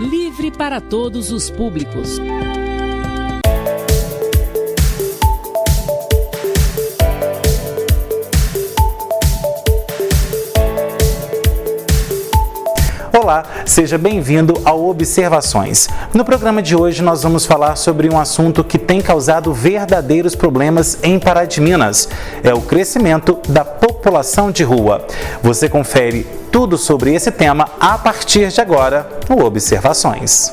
livre para todos os públicos. Olá, seja bem-vindo ao Observações. No programa de hoje nós vamos falar sobre um assunto que tem causado verdadeiros problemas em Pará de Minas. É o crescimento da população de rua. Você confere tudo sobre esse tema a partir de agora no Observações.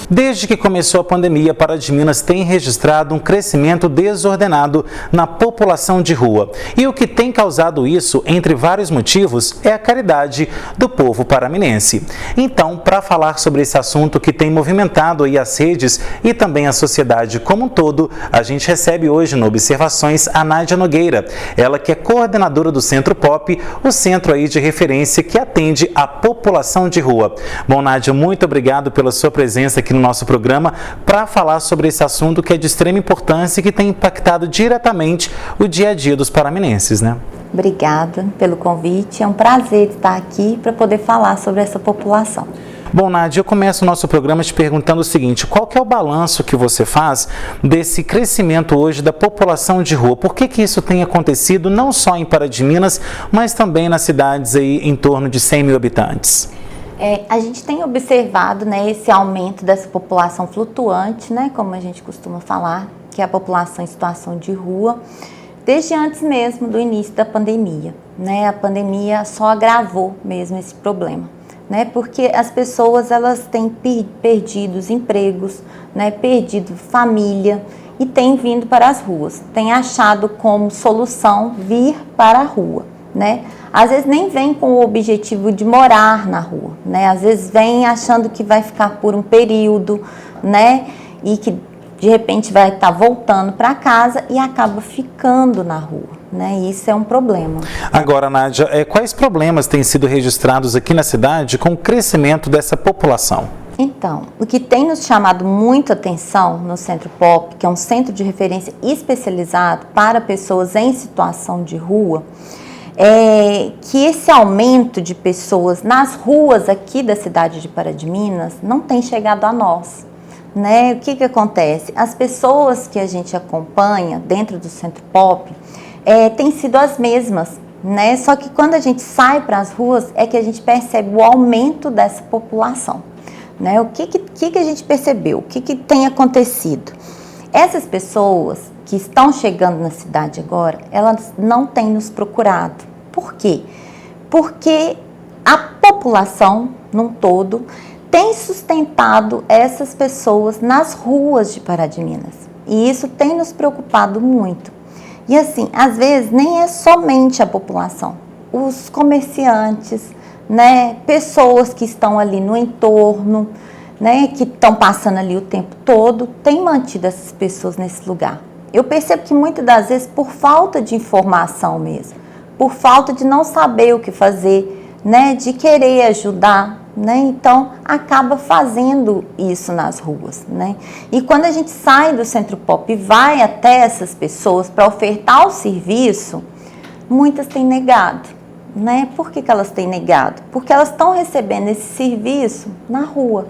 Desde que começou a pandemia, Pará de Minas tem registrado um crescimento desordenado na população de rua. E o que tem causado isso, entre vários motivos, é a caridade do povo paraminense. Então, para falar sobre esse assunto que tem movimentado aí as redes e também a sociedade como um todo, a gente recebe hoje no Observações a Nádia Nogueira, ela que é coordenadora do Centro Pop, o centro aí de referência que atende a população de rua. Bom, Nádia, muito obrigado pela sua presença aqui no nosso programa para falar sobre esse assunto que é de extrema importância e que tem impactado diretamente o dia a dia dos paraminenses, né? Obrigada pelo convite, é um prazer estar aqui para poder falar sobre essa população. Bom, Nádia, eu começo o nosso programa te perguntando o seguinte: qual que é o balanço que você faz desse crescimento hoje da população de rua? Por que isso tem acontecido não só em Pará de Minas, mas também nas cidades aí em torno de 100 mil habitantes? A gente tem observado, né, esse aumento dessa população flutuante, né, como a gente costuma falar, que é a população em situação de rua, desde antes mesmo do início da pandemia, né? A pandemia só agravou mesmo esse problema, né? Porque as pessoas elas têm perdido os empregos, né, perdido família e têm vindo para as ruas, têm achado como solução vir para a rua, né? Às vezes nem vem com o objetivo de morar na rua, né? Às vezes vem achando que vai ficar por um período, né? E que de repente vai estar voltando para casa e acaba ficando na rua, né? E isso é um problema. Agora, Nádia, quais problemas têm sido registrados aqui na cidade com o crescimento dessa população? Então, o que tem nos chamado muito atenção no Centro Pop, que é um centro de referência especializado para pessoas em situação de rua, é que esse aumento de pessoas nas ruas aqui da cidade de Pará de Minas não tem chegado a nós, né? O que acontece? As pessoas que a gente acompanha dentro do Centro Pop têm sido as mesmas, né? Só que quando a gente sai para as ruas é que a gente percebe o aumento dessa população, né? O que a gente percebeu? O que tem acontecido? Essas pessoas que estão chegando na cidade agora, elas não têm nos procurado. Por quê? Porque a população, num todo, tem sustentado essas pessoas nas ruas de Pará de Minas. E isso tem nos preocupado muito. E assim, às vezes, nem é somente a população. Os comerciantes, né, pessoas que estão ali no entorno, né, que estão passando ali o tempo todo, têm mantido essas pessoas nesse lugar. Eu percebo que muitas das vezes por falta de informação mesmo, por falta de não saber o que fazer, né, de querer ajudar, né, então acaba fazendo isso nas ruas, né. E quando a gente sai do Centro Pop e vai até essas pessoas para ofertar o serviço, muitas têm negado, né. Por que elas têm negado? Porque elas estão recebendo esse serviço na rua,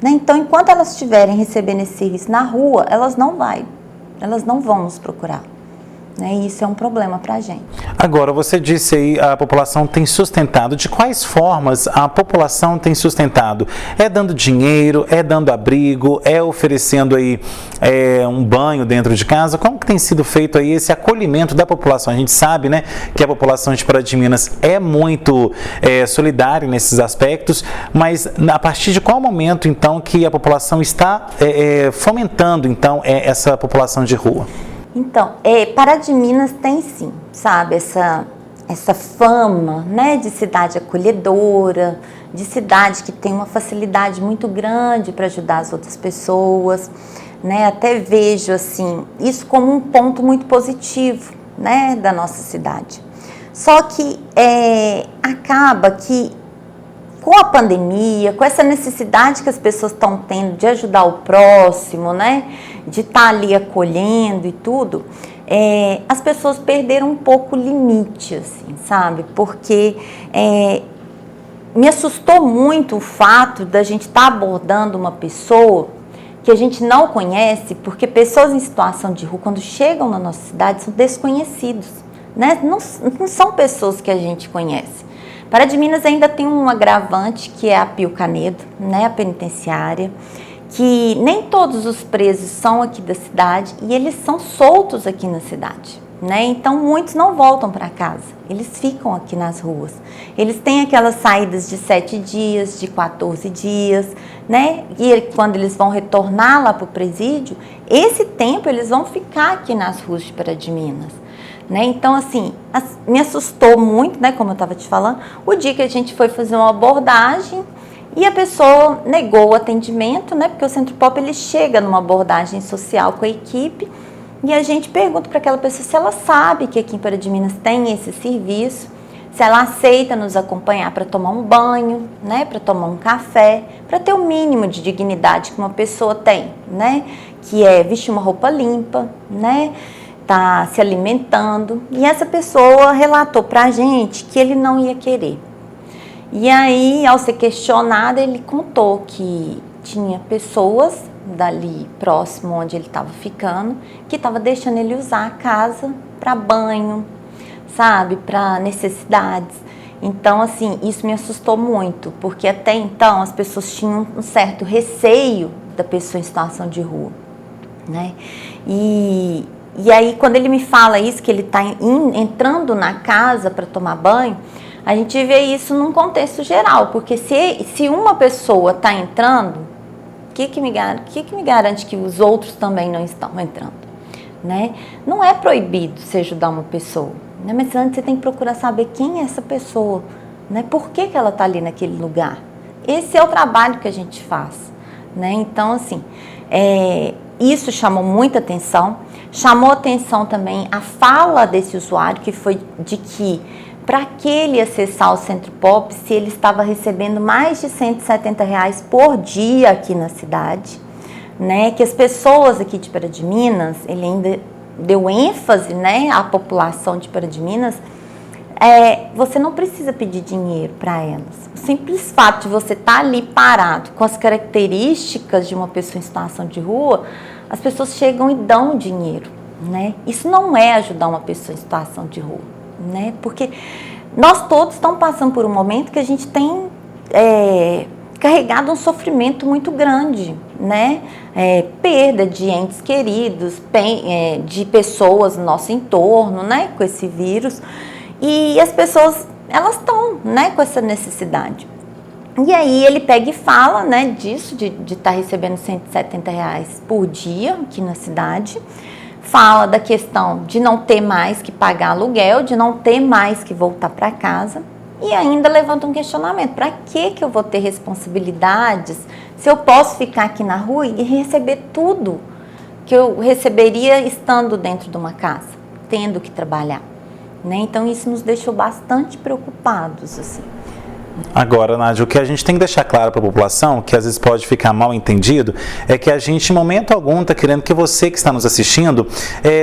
né. Então, enquanto elas estiverem recebendo esse serviço na rua, elas não vão nos procurar, né? E isso é um problema para a gente. Agora, você disse aí a população tem sustentado. De quais formas a população tem sustentado? É dando dinheiro, é dando abrigo, é oferecendo aí um banho dentro de casa? Como que tem sido feito aí esse acolhimento da população? A gente sabe, né, que a população de Pará de Minas é muito solidária nesses aspectos, mas a partir de qual momento, então, que a população está fomentando, então, essa população de rua? Então, Pará de Minas tem sim, sabe, essa fama, né, de cidade acolhedora, de cidade que tem uma facilidade muito grande para ajudar as outras pessoas, né, até vejo, assim, isso como um ponto muito positivo, né, da nossa cidade. Só que acaba que com a pandemia, com essa necessidade que as pessoas estão tendo de ajudar o próximo, né, de estar ali acolhendo e tudo, as pessoas perderam um pouco o limite, assim, sabe? Porque me assustou muito o fato da gente estar abordando uma pessoa que a gente não conhece, porque pessoas em situação de rua, quando chegam na nossa cidade, são desconhecidos, né? Não são pessoas que a gente conhece. Pará de Minas ainda tem um agravante, que é a Pio Canedo, né? A penitenciária, que nem todos os presos são aqui da cidade e eles são soltos aqui na cidade, né? Então muitos não voltam para casa, eles ficam aqui nas ruas. Eles têm aquelas saídas de 7 dias, de 14 dias, né? E quando eles vão retornar lá para o presídio, esse tempo eles vão ficar aqui nas ruas de Pará de Minas, né? Então, assim, me assustou muito, né? Como eu estava te falando, o dia que a gente foi fazer uma abordagem e a pessoa negou o atendimento, né? Porque o Centro Pop, ele chega numa abordagem social com a equipe e a gente pergunta para aquela pessoa se ela sabe que aqui em Pará de Minas tem esse serviço, se ela aceita nos acompanhar para tomar um banho, né? Para tomar um café, para ter o mínimo de dignidade que uma pessoa tem, né? Que é vestir uma roupa limpa, né? Tá se alimentando. E essa pessoa relatou para a gente que ele não ia querer. E aí, ao ser questionado, ele contou que tinha pessoas dali próximo onde ele estava ficando, que estava deixando ele usar a casa para banho, sabe, para necessidades. Então, assim, isso me assustou muito, porque até então as pessoas tinham um certo receio da pessoa em situação de rua, né? E aí, quando ele me fala isso, que ele está entrando na casa para tomar banho, a gente vê isso num contexto geral, porque se uma pessoa está entrando, o que me garante que os outros também não estão entrando, né? Não é proibido você ajudar uma pessoa, né? Mas antes você tem que procurar saber quem é essa pessoa, né? Por que ela está ali naquele lugar? Esse é o trabalho que a gente faz, né? Então, assim, isso chamou muita atenção. Chamou atenção também a fala desse usuário, que foi de que para que ele acessar o Centro Pop se ele estava recebendo mais de R$170 por dia aqui na cidade, né? Que as pessoas aqui de Pará de Minas, ele ainda deu ênfase, né, à população de Pará de Minas, você não precisa pedir dinheiro para elas. O simples fato de você estar ali parado com as características de uma pessoa em situação de rua, as pessoas chegam e dão dinheiro, né? Isso não é ajudar uma pessoa em situação de rua, né? Porque nós todos estamos passando por um momento que a gente tem carregado um sofrimento muito grande, né? Perda de entes queridos, de pessoas no nosso entorno, né? Com esse vírus. E as pessoas, elas estão, né, com essa necessidade. E aí ele pega e fala, né, disso, de estar recebendo R$170 por dia aqui na cidade. Fala da questão de não ter mais que pagar aluguel, de não ter mais que voltar para casa. E ainda levanta um questionamento: para que eu vou ter responsabilidades se eu posso ficar aqui na rua e receber tudo que eu receberia estando dentro de uma casa, tendo que trabalhar, né? Então isso nos deixou bastante preocupados, assim. Agora, Nádia, o que a gente tem que deixar claro para a população, que às vezes pode ficar mal entendido, é que a gente, em momento algum, está querendo que você que está nos assistindo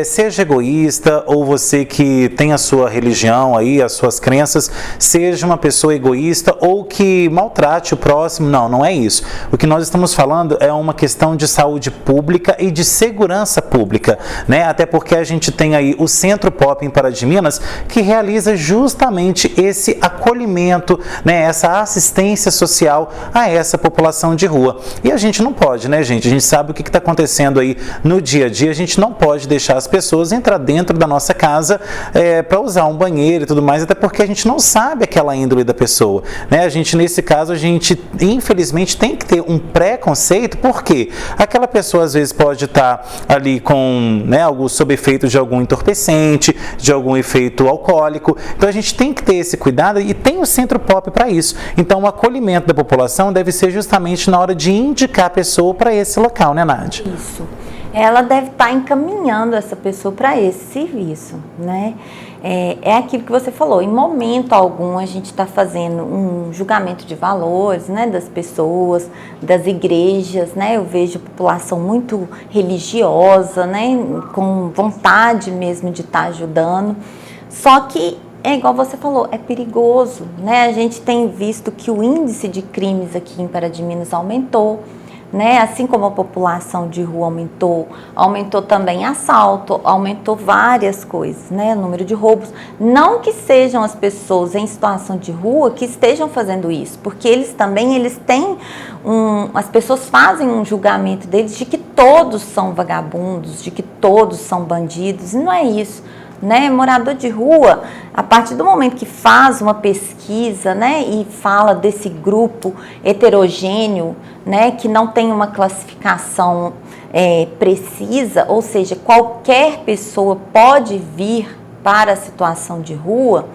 seja egoísta, ou você que tem a sua religião aí, as suas crenças, seja uma pessoa egoísta ou que maltrate o próximo. Não, não é isso. O que nós estamos falando é uma questão de saúde pública e de segurança pública, né? Até porque a gente tem aí o Centro Pop em Pará de Minas, que realiza justamente esse acolhimento, né? Essa assistência social a essa população de rua. E a gente não pode, né, gente? A gente sabe o que está acontecendo aí no dia a dia. A gente não pode deixar as pessoas entrar dentro da nossa casa para usar um banheiro e tudo mais, até porque a gente não sabe aquela índole da pessoa, né? A gente, nesse caso, a gente, infelizmente, tem que ter um preconceito, porque aquela pessoa, às vezes, pode estar ali com, né, algo sob efeito de algum entorpecente, de algum efeito alcoólico. Então, a gente tem que ter esse cuidado e tem o Centro Pop para isso. Então, o acolhimento da população deve ser justamente na hora de indicar a pessoa para esse local, né, Nádia? Isso. Ela deve estar encaminhando essa pessoa para esse serviço, né? É aquilo que você falou, em momento algum a gente está fazendo um julgamento de valores, né, das pessoas, das igrejas, né? Eu vejo a população muito religiosa, né, com vontade mesmo de estar ajudando, só que é igual você falou, é perigoso, né? A gente tem visto que o índice de crimes aqui em Pará de Minas aumentou, né? Assim como a população de rua aumentou também assalto, aumentou várias coisas, né? O número de roubos. Não que sejam as pessoas em situação de rua que estejam fazendo isso, porque eles têm as pessoas fazem um julgamento deles de que todos são vagabundos, de que todos são bandidos, e não é isso. Né, morador de rua, a partir do momento que faz uma pesquisa, né, e fala desse grupo heterogêneo, né, que não tem uma classificação precisa, ou seja, qualquer pessoa pode vir para a situação de rua,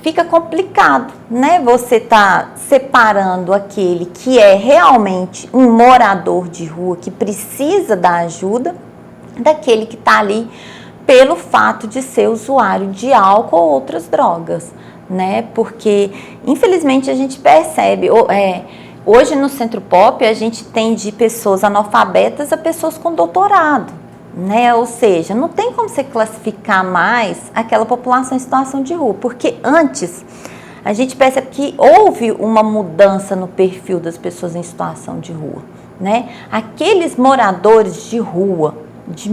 fica complicado, né? Você tá separando aquele que é realmente um morador de rua que precisa da ajuda daquele que está ali pelo fato de ser usuário de álcool ou outras drogas, né? Porque, infelizmente, a gente percebe, hoje no Centro Pop, a gente tem de pessoas analfabetas a pessoas com doutorado, né? Ou seja, não tem como você classificar mais aquela população em situação de rua, porque antes a gente percebe que houve uma mudança no perfil das pessoas em situação de rua, né? Aqueles moradores de rua de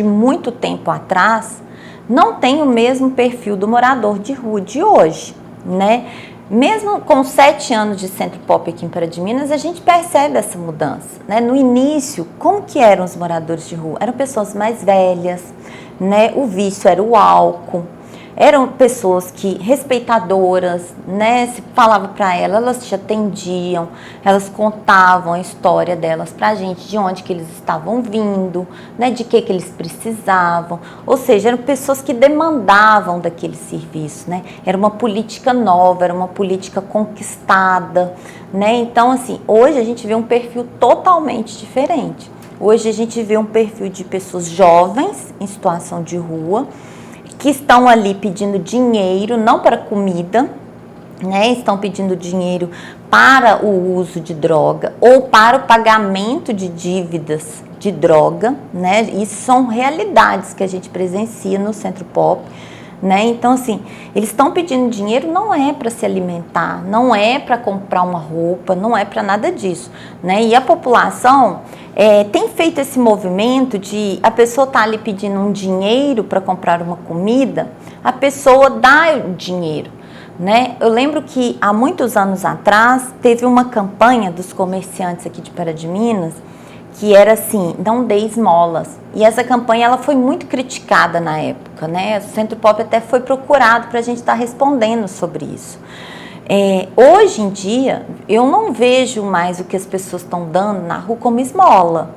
muito tempo atrás, não tem o mesmo perfil do morador de rua de hoje, né? Mesmo com 7 anos de Centro Pop aqui em Pará de Minas, a gente percebe essa mudança, né? No início, como que eram os moradores de rua? Eram pessoas mais velhas, né? O vício era o álcool, eram pessoas que respeitadoras, né? Se falava para elas te atendiam, elas contavam a história delas para a gente, de onde que eles estavam vindo, né? De que eles precisavam, ou seja, eram pessoas que demandavam daquele serviço, né? Era uma política nova, era uma política conquistada, né? Então, assim, hoje a gente vê um perfil totalmente diferente. Hoje a gente vê um perfil de pessoas jovens em situação de rua, que estão ali pedindo dinheiro, não para comida, né? Estão pedindo dinheiro para o uso de droga ou para o pagamento de dívidas de droga, né? Isso são realidades que a gente presencia no Centro Pop, né? Então, assim, eles estão pedindo dinheiro, não é para se alimentar, não é para comprar uma roupa, não é para nada disso, né? E a população tem feito esse movimento de a pessoa tá ali pedindo um dinheiro para comprar uma comida, a pessoa dá o dinheiro, né? Eu lembro que há muitos anos atrás teve uma campanha dos comerciantes aqui de Pará de Minas que era assim, não dê esmolas. E essa campanha ela foi muito criticada na época, né? O Centro Pop até foi procurado para a gente estar respondendo sobre isso. Hoje em dia, eu não vejo mais o que as pessoas estão dando na rua como esmola,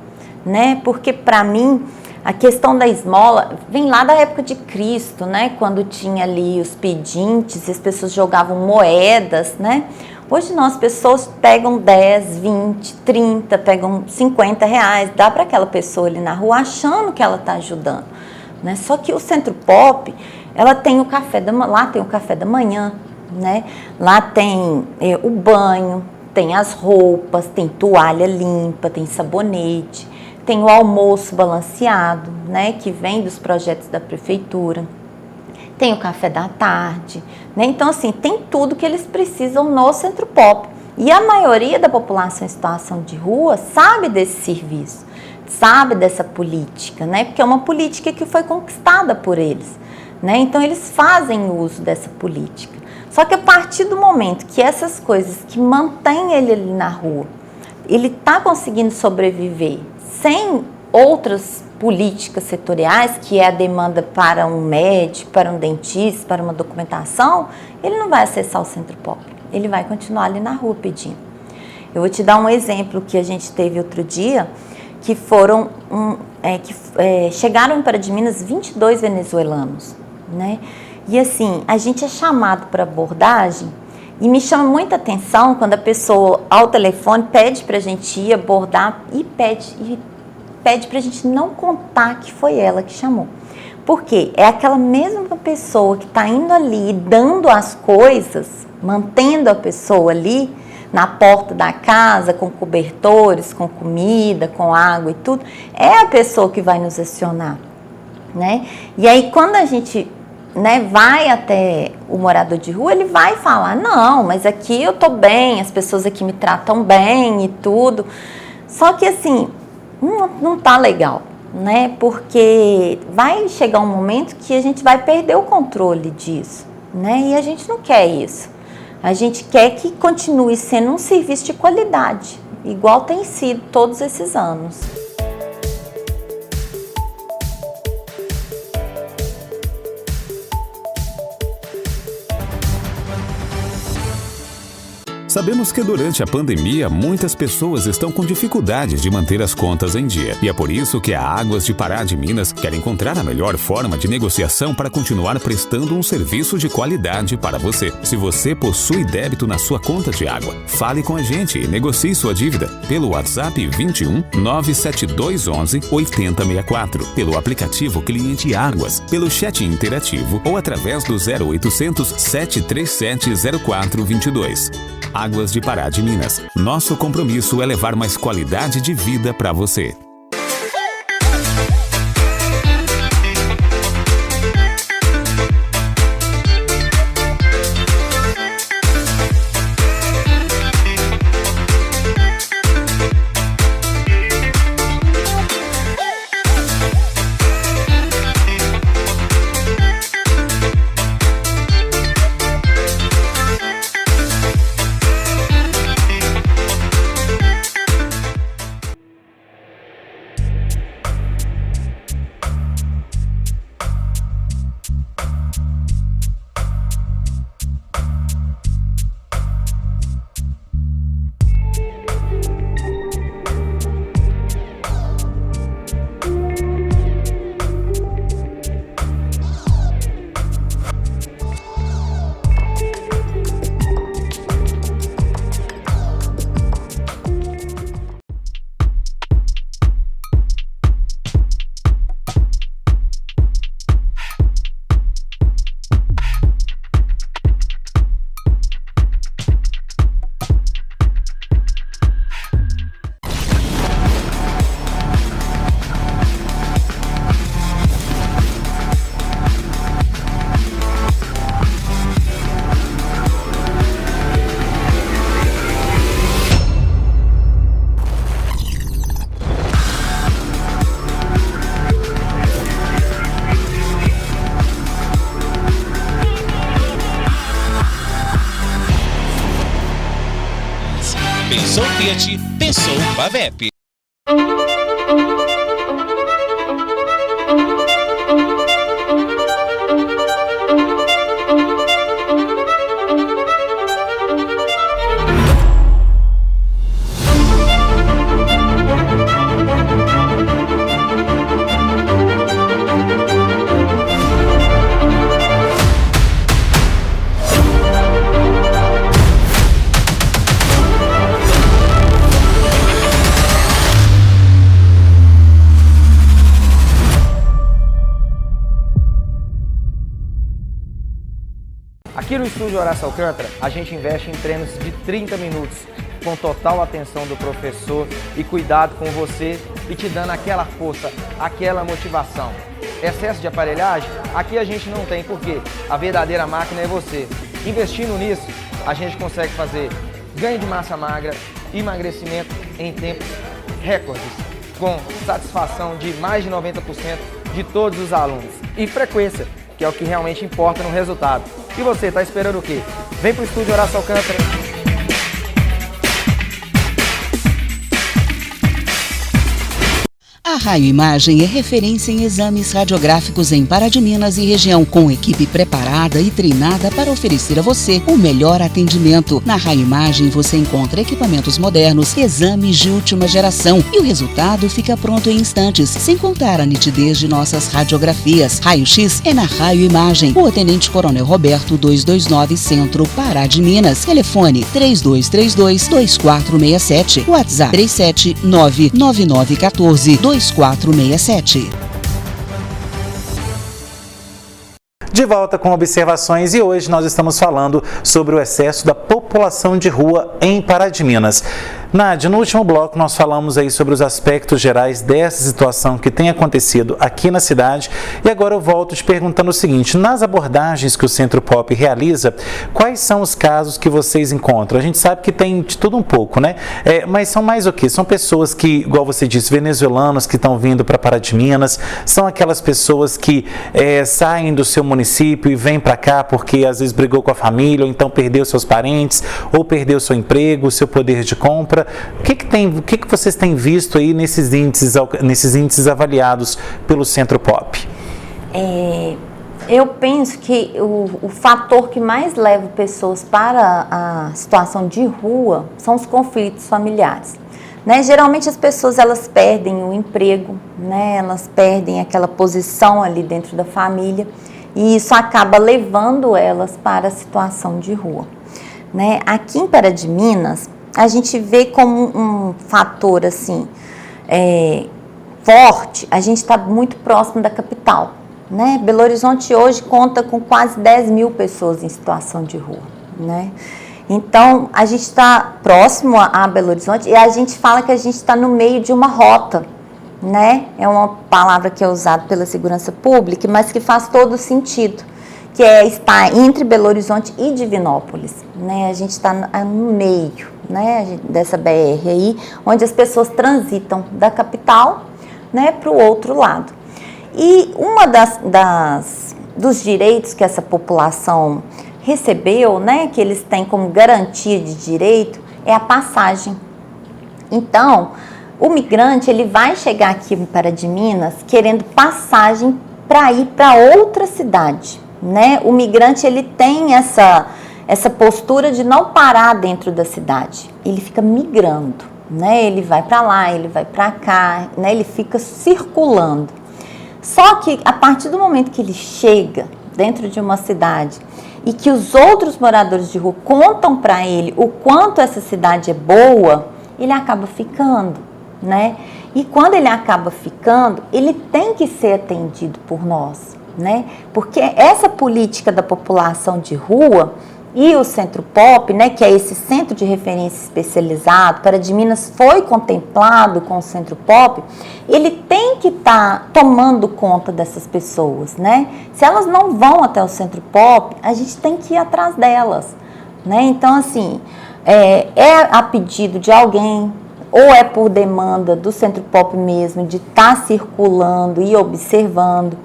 né? Porque para mim, a questão da esmola vem lá da época de Cristo, né? Quando tinha ali os pedintes e as pessoas jogavam moedas, né? Hoje não, as pessoas pegam 10, 20, 30, pegam 50 reais, dá para aquela pessoa ali na rua achando que ela está ajudando, né? Só que o Centro Pop, ela tem lá tem o café da manhã, né? Lá tem o banho, tem as roupas, tem toalha limpa, tem sabonete, tem o almoço balanceado, né? Que vem dos projetos da prefeitura. Tem o café da tarde, né? Então, assim, tem tudo que eles precisam no Centro Pop. E a maioria da população em situação de rua sabe desse serviço, sabe dessa política, né? Porque é uma política que foi conquistada por eles, né? Então, eles fazem uso dessa política. Só que a partir do momento que essas coisas que mantêm ele ali na rua, ele está conseguindo sobreviver sem outras políticas setoriais, que é a demanda para um médico, para um dentista, para uma documentação, ele não vai acessar o Centro Pop, ele vai continuar ali na rua pedindo. Eu vou te dar um exemplo que a gente teve outro dia, que foram, chegaram em Pará de Minas 22 venezuelanos, né? E assim, a gente é chamado para abordagem e me chama muita atenção quando a pessoa ao telefone pede para a gente ir abordar e pede para a gente não contar que foi ela que chamou. Por quê? É aquela mesma pessoa que está indo ali dando as coisas, mantendo a pessoa ali na porta da casa, com cobertores, com comida, com água e tudo, é a pessoa que vai nos acionar, né? E aí, quando a gente né, vai até o morador de rua, ele vai falar, não, mas aqui eu tô bem, as pessoas aqui me tratam bem e tudo. Só que assim, não tá legal, né? Porque vai chegar um momento que a gente vai perder o controle disso, né? E a gente não quer isso. A gente quer que continue sendo um serviço de qualidade, igual tem sido todos esses anos. Sabemos que durante a pandemia, muitas pessoas estão com dificuldades de manter as contas em dia. E é por isso que a Águas de Pará de Minas quer encontrar a melhor forma de negociação para continuar prestando um serviço de qualidade para você. Se você possui débito na sua conta de água, fale com a gente e negocie sua dívida pelo WhatsApp 21 97211 8064, pelo aplicativo Cliente Águas, pelo chat interativo ou através do 0800 737 0422. Águas de Pará de Minas. Nosso compromisso é levar mais qualidade de vida para você. Pensou Fiat, pensou Pavep. Aqui no estúdio Horácio Alcântara, a gente investe em treinos de 30 minutos, com total atenção do professor e cuidado com você e te dando aquela força, aquela motivação. Excesso de aparelhagem, aqui a gente não tem, porque a verdadeira máquina é você. Investindo nisso, a gente consegue fazer ganho de massa magra, emagrecimento em tempos recordes, com satisfação de mais de 90% de todos os alunos. E frequência, que é o que realmente importa no resultado. E você, tá esperando o quê? Vem pro estúdio Horácio Alcântara. A Raio Imagem é referência em exames radiográficos em Pará de Minas e região, com equipe preparada e treinada para oferecer a você o melhor atendimento. Na Raio Imagem você encontra equipamentos modernos, exames de última geração e o resultado fica pronto em instantes, sem contar a nitidez de nossas radiografias. Raio-X é na Raio Imagem, Rua Tenente Coronel Roberto 229, Centro, Pará de Minas. Telefone 3232-2467, WhatsApp 3799914-2467. De volta com observações e hoje nós estamos falando sobre o excesso da população de rua em Pará de Minas. Nádia, no último bloco nós falamos aí sobre os aspectos gerais dessa situação que tem acontecido aqui na cidade e agora eu volto te perguntando o seguinte, nas abordagens que o Centro Pop realiza, quais são os casos que vocês encontram? A gente sabe que tem de tudo um pouco, né? Mas são mais o quê? São pessoas que, igual você disse, venezuelanos que estão vindo para Pará de Minas, são aquelas pessoas que saem do seu município e vêm para cá porque às vezes brigou com a família, ou então perdeu seus parentes, ou perdeu seu emprego, seu poder de compra. O que vocês têm visto aí nesses índices avaliados pelo Centro Pop? Eu penso que o fator que mais leva pessoas para a situação de rua são os conflitos familiares. Né? Geralmente as pessoas elas perdem o emprego, né? Elas perdem aquela posição ali dentro da família e isso acaba levando elas para a situação de rua. Né? Aqui em Pará de Minas, a gente vê como um fator assim, forte, a gente está muito próximo da capital. Né? Belo Horizonte hoje conta com quase 10 mil pessoas em situação de rua. Né? Então, a gente está próximo a Belo Horizonte e a gente fala que a gente está no meio de uma rota. Né? É uma palavra que é usada pela segurança pública, mas que faz todo sentido. Que está entre Belo Horizonte e Divinópolis, né? A gente está no meio, né, dessa BR aí, onde as pessoas transitam da capital, né, para o outro lado. E uma dos direitos que essa população recebeu, né, que eles têm como garantia de direito, é a passagem. Então, o migrante ele vai chegar aqui em Pará de Minas querendo passagem para ir para outra cidade. Né? O migrante ele tem essa postura de não parar dentro da cidade, ele fica migrando, né? Ele vai para lá, ele vai para cá, né? Ele fica circulando. Só que a partir do momento que ele chega dentro de uma cidade e que os outros moradores de rua contam para ele o quanto essa cidade é boa, ele acaba ficando, né? E quando ele acaba ficando, ele tem que ser atendido por nós. Né? Porque essa política da população de rua e o Centro Pop, né, que é esse centro de referência especializado, Pará de Minas foi contemplado com o Centro Pop, ele tem que estar tomando conta dessas pessoas. Né? Se elas não vão até o Centro Pop, a gente tem que ir atrás delas. Né? Então, assim, a pedido de alguém, ou é por demanda do Centro Pop mesmo, de estar circulando e observando.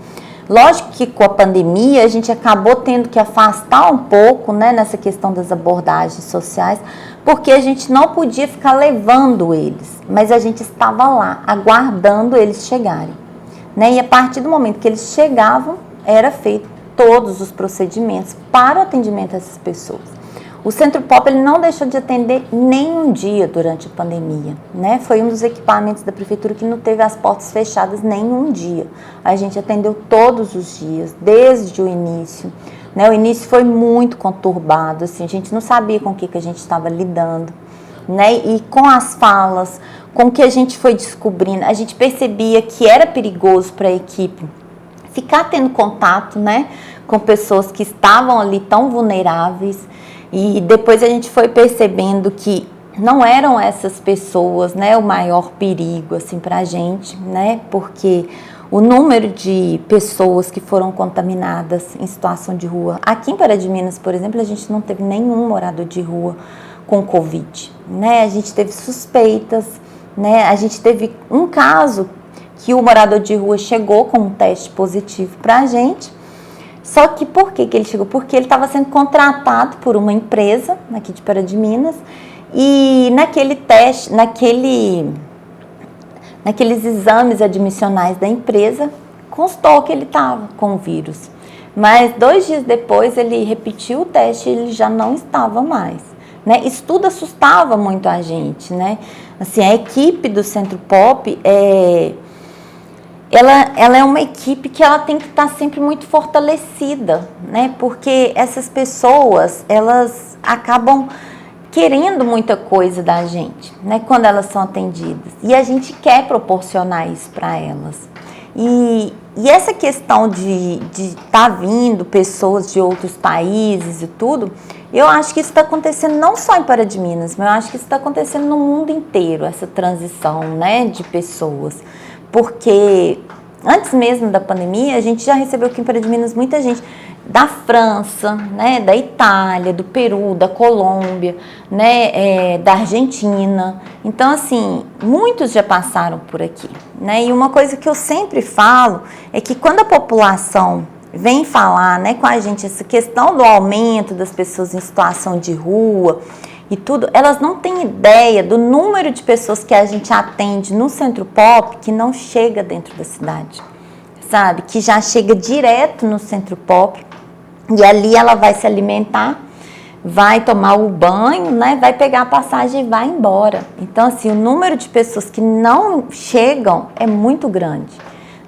Lógico que com a pandemia a gente acabou tendo que afastar um pouco, né, nessa questão das abordagens sociais, porque a gente não podia ficar levando eles, mas a gente estava lá, aguardando eles chegarem. Né? E a partir do momento que eles chegavam, era feito todos os procedimentos para o atendimento dessas pessoas. O Centro Pop ele não deixou de atender nem um dia durante a pandemia, né? Foi um dos equipamentos da prefeitura que não teve as portas fechadas nem um dia. A gente atendeu todos os dias, desde o início. Né? O início foi muito conturbado, assim, a gente não sabia com o que a gente estava lidando. Né? E com as falas, com o que a gente foi descobrindo, a gente percebia que era perigoso para a equipe ficar tendo contato, né, com pessoas que estavam ali tão vulneráveis. E depois a gente foi percebendo que não eram essas pessoas, né, o maior perigo assim, para a gente, né, porque o número de pessoas que foram contaminadas em situação de rua, aqui em Pará de Minas, por exemplo, a gente não teve nenhum morador de rua com Covid. Né? A gente teve suspeitas, né? A gente teve um caso que o morador de rua chegou com um teste positivo para a gente. Só que por que ele chegou? Porque ele estava sendo contratado por uma empresa aqui de Pará de Minas e naquele teste, naqueles exames admissionais da empresa, constou que ele estava com o vírus. Mas 2 dias depois ele repetiu o teste e ele já não estava mais. Né? Isso tudo assustava muito a gente. Né? Assim, a equipe do Centro Pop ela é uma equipe que ela tem que estar sempre muito fortalecida, né? Porque essas pessoas, elas acabam querendo muita coisa da gente, né? Quando elas são atendidas. E a gente quer proporcionar isso para elas. E essa questão de estar vindo pessoas de outros países e tudo, Eu acho que isso está acontecendo não só em Pará de Minas, mas eu acho que isso está acontecendo no mundo inteiro, essa transição, né, de pessoas. Porque antes mesmo da pandemia, a gente já recebeu aqui em Pará de Minas muita gente da França, né, da Itália, do Peru, da Colômbia, né, da Argentina. Então, assim, muitos já passaram por aqui, né? E uma coisa que eu sempre falo é que quando a população vem falar, né, com a gente essa questão do aumento das pessoas em situação de rua e tudo, elas não têm ideia do número de pessoas que a gente atende no Centro Pop que não chega dentro da cidade, sabe? Que já chega direto no Centro Pop e ali ela vai se alimentar, vai tomar o banho, né, vai pegar a passagem e vai embora. Então, assim, o número de pessoas que não chegam é muito grande,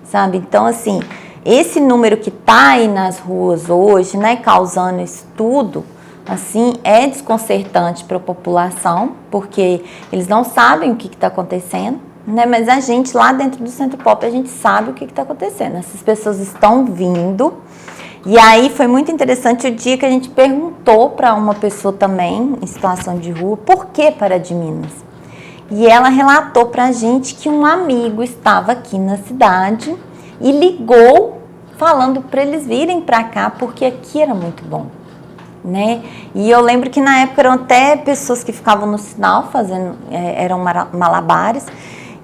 sabe? Então, assim, esse número que está aí nas ruas hoje, né, causando isso tudo, assim, é desconcertante para a população, porque eles não sabem o que está acontecendo, né, mas a gente lá dentro do Centro Pop, a gente sabe o que está acontecendo. Essas pessoas estão vindo, e aí foi muito interessante o dia que a gente perguntou para uma pessoa também, em situação de rua, por que Pará de Minas? E ela relatou para a gente que um amigo estava aqui na cidade e ligou falando para eles virem para cá porque aqui era muito bom, né? E eu lembro que na época eram até pessoas que ficavam no sinal fazendo, eram malabares,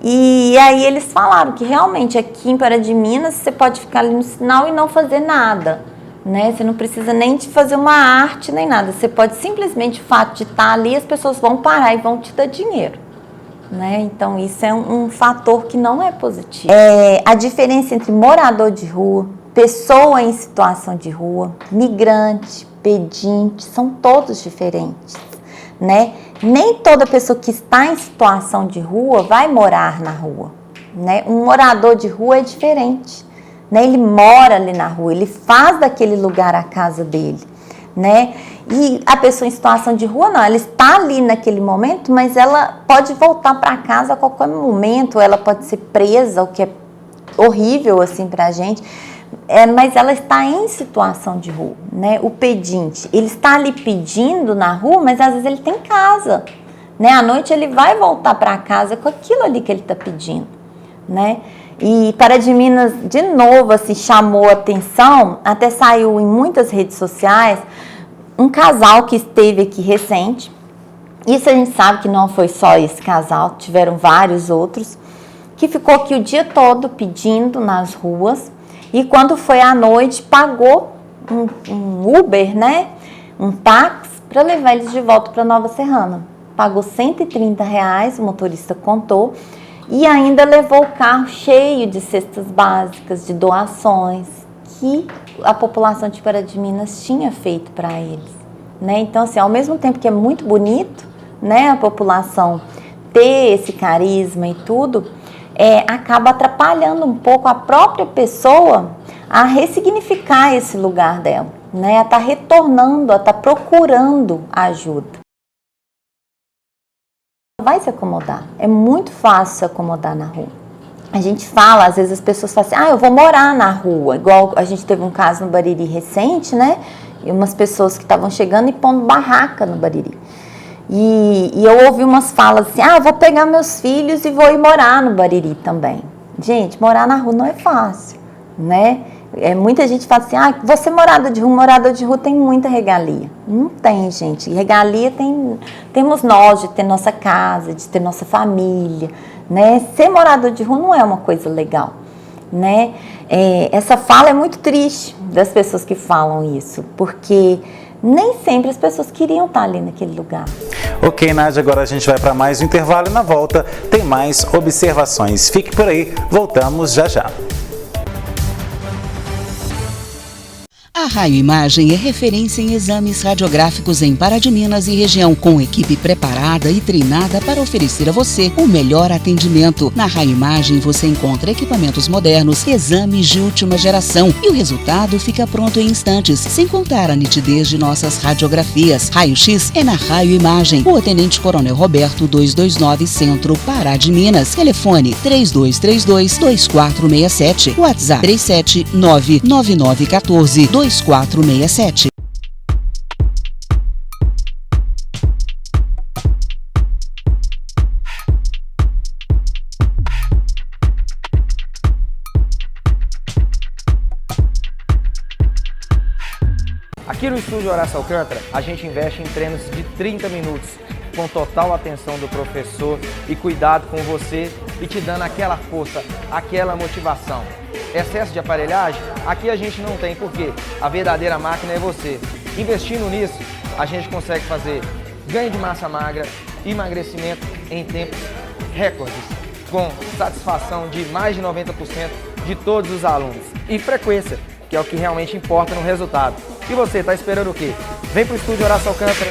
e aí eles falaram que realmente aqui em Pará de Minas você pode ficar ali no sinal e não fazer nada, né? Você não precisa nem de fazer uma arte nem nada, você pode simplesmente, o fato de estar ali, as pessoas vão parar e vão te dar dinheiro, né? Então isso é um fator que não é positivo. A diferença entre morador de rua, pessoa em situação de rua, migrante, pedinte, são todos diferentes, né? Nem toda pessoa que está em situação de rua vai morar na rua, né? Um morador de rua é diferente, né? Ele mora ali na rua, ele faz daquele lugar a casa dele, né? E a pessoa em situação de rua não, ela está ali naquele momento, mas ela pode voltar para casa a qualquer momento, ela pode ser presa, o que é horrível assim para a gente. Mas ela está em situação de rua, né? O pedinte, ele está ali pedindo na rua, mas às vezes ele tem casa, né? À noite ele vai voltar para casa com aquilo ali que ele está pedindo, né? E Pará de Minas, de novo, assim, chamou a atenção, até saiu em muitas redes sociais, um casal que esteve aqui recente. Isso a gente sabe que não foi só esse casal, tiveram vários outros, que ficou aqui o dia todo pedindo nas ruas. E quando foi à noite, pagou um Uber, né? Um táxi, para levar eles de volta para Nova Serrana. Pagou R$130, o motorista contou, e ainda levou o carro cheio de cestas básicas, de doações, que a população de Pará de Minas tinha feito para eles, né? Então, assim, ao mesmo tempo que é muito bonito, né, a população ter esse carisma e tudo, acaba atrapalhando um pouco a própria pessoa a ressignificar esse lugar dela, né? A estar retornando, a estar procurando ajuda. Vai se acomodar, é muito fácil se acomodar na rua. A gente fala, às vezes as pessoas falam assim, eu vou morar na rua, igual a gente teve um caso no Bariri recente, né? E umas pessoas que estavam chegando e pondo barraca no Bariri. E eu ouvi umas falas assim, eu vou pegar meus filhos e vou ir morar no Bariri também. Gente, morar na rua não é fácil, né? Muita gente fala assim, você morador de rua tem muita regalia. Não tem, gente. Regalia temos nós, de ter nossa casa, de ter nossa família, né? Ser morador de rua não é uma coisa legal, né? Essa fala é muito triste das pessoas que falam isso, porque nem sempre as pessoas queriam estar ali naquele lugar. Ok, Nádia, agora a gente vai para mais um intervalo e na volta tem mais observações. Fique por aí, voltamos já já. A Raio Imagem é referência em exames radiográficos em Pará de Minas e região, com equipe preparada e treinada para oferecer a você o melhor atendimento. Na Raio Imagem você encontra equipamentos modernos, exames de última geração e o resultado fica pronto em instantes, sem contar a nitidez de nossas radiografias. Raio-X é na Raio Imagem, Rua Tenente Coronel Roberto 229, Centro, Pará de Minas. Telefone 3232-2467, WhatsApp 3799914-2467. Aqui no Estúdio Horácio Alcântara, a gente investe em treinos de 30 minutos, com total atenção do professor e cuidado com você e te dando aquela força, aquela motivação. Excesso de aparelhagem, aqui a gente não tem, porque a verdadeira máquina é você. Investindo nisso, a gente consegue fazer ganho de massa magra, emagrecimento em tempos recordes, com satisfação de mais de 90% de todos os alunos. E frequência, que é o que realmente importa no resultado. E você, está esperando o quê? Vem pro Estúdio Horácio Alcântara.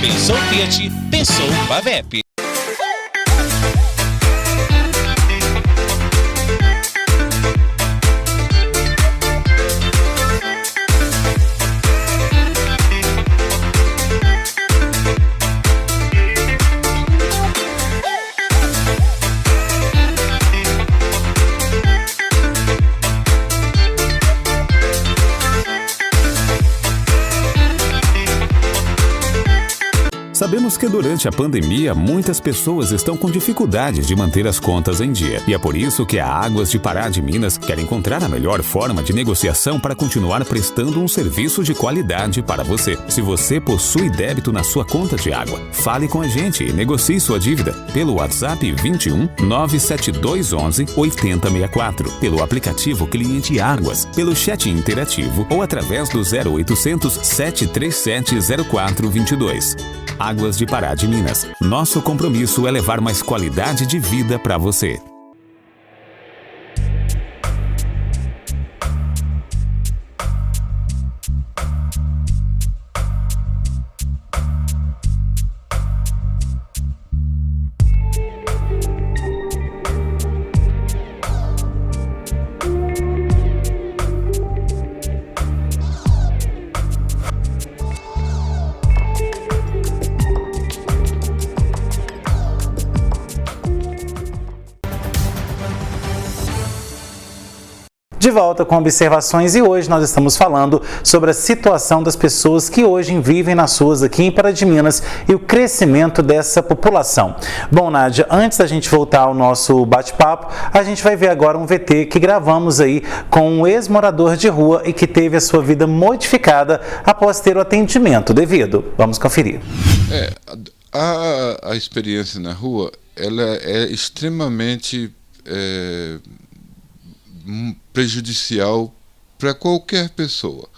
Pensou Fiat, pensou Pavep. Sabemos que durante a pandemia, muitas pessoas estão com dificuldades de manter as contas em dia. E é por isso que a Águas de Pará de Minas quer encontrar a melhor forma de negociação para continuar prestando um serviço de qualidade para você. Se você possui débito na sua conta de água, fale com a gente e negocie sua dívida pelo WhatsApp 21 97211 8064, pelo aplicativo Cliente Águas, pelo chat interativo ou através do 0800 737 0422. Águas de Pará de Minas. Nosso compromisso é levar mais qualidade de vida para você. De volta com observações e hoje nós estamos falando sobre a situação das pessoas que hoje vivem nas ruas aqui em Pará de Minas e o crescimento dessa população. Bom, Nádia, antes da gente voltar ao nosso bate-papo, a gente vai ver agora um VT que gravamos aí com um ex-morador de rua e que teve a sua vida modificada após ter o atendimento devido. Vamos conferir. A experiência na rua, ela é extremamente prejudicial para qualquer pessoa.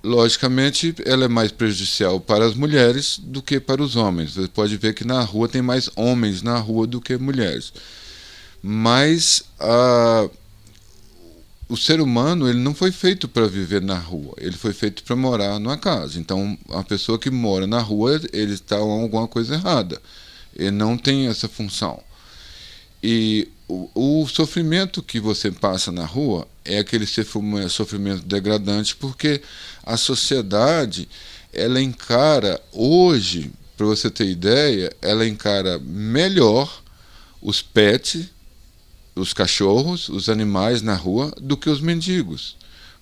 Logicamente, ela é mais prejudicial para as mulheres do que para os homens. Você pode ver que na rua tem mais homens na rua do que mulheres. Mas o ser humano, ele não foi feito para viver na rua, ele foi feito para morar numa casa. Então, a pessoa que mora na rua, ele está com alguma coisa errada. Ele não tem essa função. E o sofrimento que você passa na rua é aquele sofrimento degradante, porque a sociedade, ela encara hoje, para você ter ideia, ela encara melhor os pets, os cachorros, os animais na rua, do que os mendigos.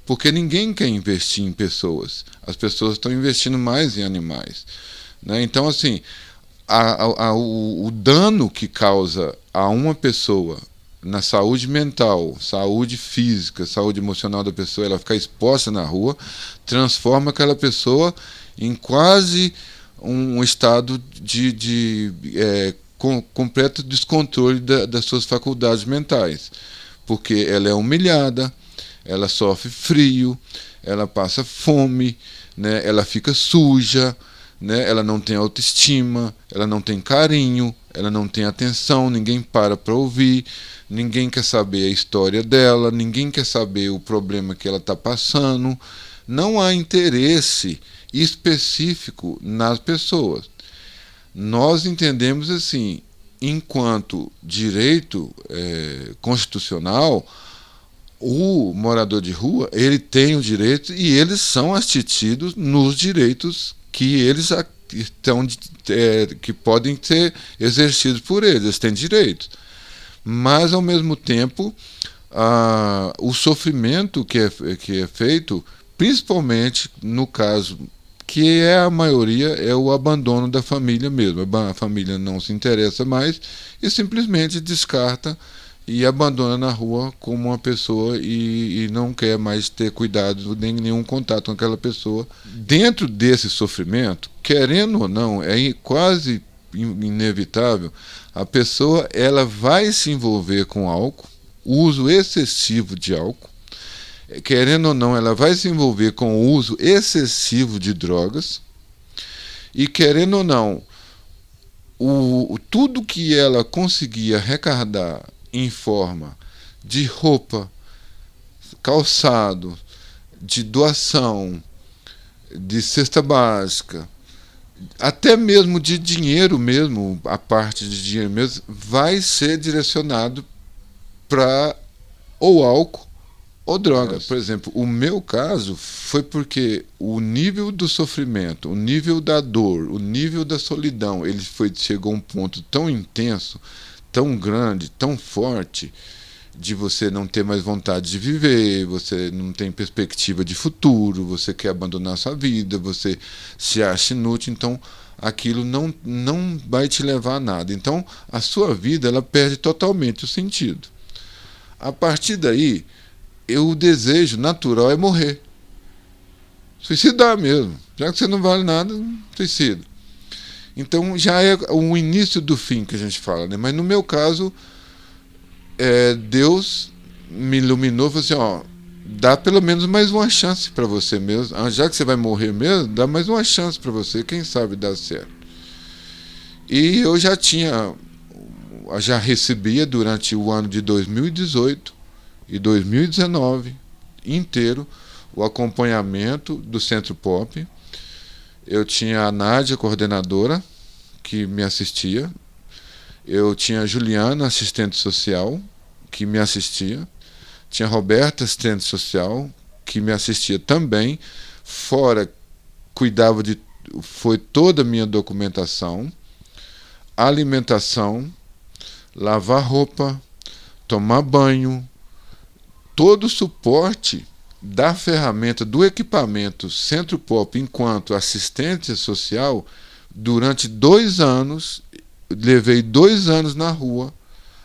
Porque ninguém quer investir em pessoas. As pessoas estão investindo mais em animais, né? Então, assim, o dano que causa a uma pessoa na saúde mental, saúde física, saúde emocional da pessoa, ela ficar exposta na rua, transforma aquela pessoa em quase um estado de completo descontrole das suas faculdades mentais, porque ela é humilhada, ela sofre frio, ela passa fome, né? Ela fica suja, né? Ela não tem autoestima, ela não tem carinho, ela não tem atenção, ninguém para ouvir, ninguém quer saber a história dela, ninguém quer saber o problema que ela está passando. Não há interesse específico nas pessoas. Nós entendemos assim, enquanto direito constitucional, o morador de rua, ele tem o direito e eles são assistidos nos direitos que eles estão, que podem ser exercidos por eles, eles têm direitos. Mas, ao mesmo tempo, o sofrimento que é feito, principalmente no caso, que é a maioria, é o abandono da família mesmo. A família não se interessa mais e simplesmente descarta e abandona na rua como uma pessoa e não quer mais ter cuidado, nem nenhum contato com aquela pessoa. Dentro desse sofrimento, querendo ou não, é quase inevitável, a pessoa ela vai se envolver com álcool, uso excessivo de álcool, querendo ou não, ela vai se envolver com o uso excessivo de drogas, e querendo ou não, tudo que ela conseguia arrecadar em forma de roupa, calçado, de doação, de cesta básica, até mesmo de dinheiro mesmo, a parte de dinheiro mesmo, vai ser direcionado para ou álcool ou drogas. Por exemplo, o meu caso foi porque o nível do sofrimento, o nível da dor, o nível da solidão, ele chegou a um ponto tão intenso, tão grande, tão forte, de você não ter mais vontade de viver, você não tem perspectiva de futuro, você quer abandonar a sua vida, você se acha inútil, então aquilo não vai te levar a nada. Então a sua vida ela perde totalmente o sentido. A partir daí, o desejo natural é morrer. Suicidar mesmo. Já que você não vale nada, suicida. Então já é o início do fim que a gente fala, né? Mas no meu caso, Deus me iluminou e falou assim, ó, dá pelo menos mais uma chance para você mesmo. Já que você vai morrer mesmo, dá mais uma chance para você, quem sabe dá certo. E eu já recebia durante o ano de 2018 e 2019 inteiro o acompanhamento do Centro Pop. Eu tinha a Nádia, coordenadora, que me assistia. Eu tinha a Juliana, assistente social, que me assistia. Tinha a Roberta, assistente social, que me assistia também. Fora, foi toda a minha documentação, alimentação, lavar roupa, tomar banho, todo o suporte da ferramenta, do equipamento Centro Pop enquanto assistente social. Durante 2 anos, levei 2 anos na rua,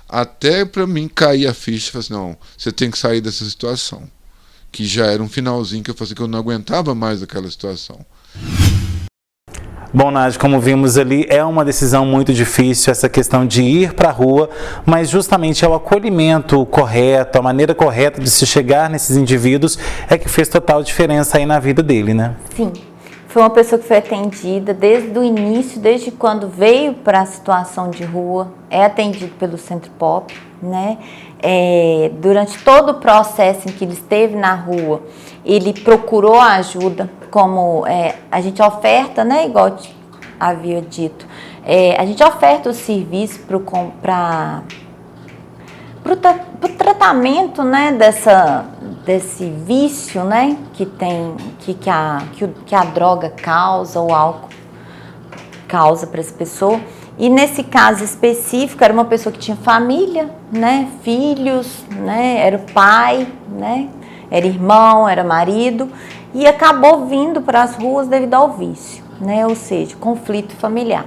até para mim cair a ficha, falei assim, não, você tem que sair dessa situação, que já era um finalzinho que eu falei assim, que eu não aguentava mais aquela situação. Bom, Nádia, como vimos ali, é uma decisão muito difícil essa questão de ir para a rua, mas justamente é o acolhimento correto, a maneira correta de se chegar nesses indivíduos é que fez total diferença aí na vida dele, né? Sim, foi uma pessoa que foi atendida desde o início, desde quando veio para a situação de rua, é atendido pelo Centro Pop, né? Durante todo o processo em que ele esteve na rua, ele procurou ajuda, como a gente oferta, né, igual havia dito, a gente oferta o serviço para o tratamento, né, desse vício, né, que a droga causa, o álcool causa para essa pessoa. E nesse caso específico, era uma pessoa que tinha família, né, filhos, né, era o pai, né, era irmão, era marido, e acabou vindo para as ruas devido ao vício, né, ou seja, conflito familiar.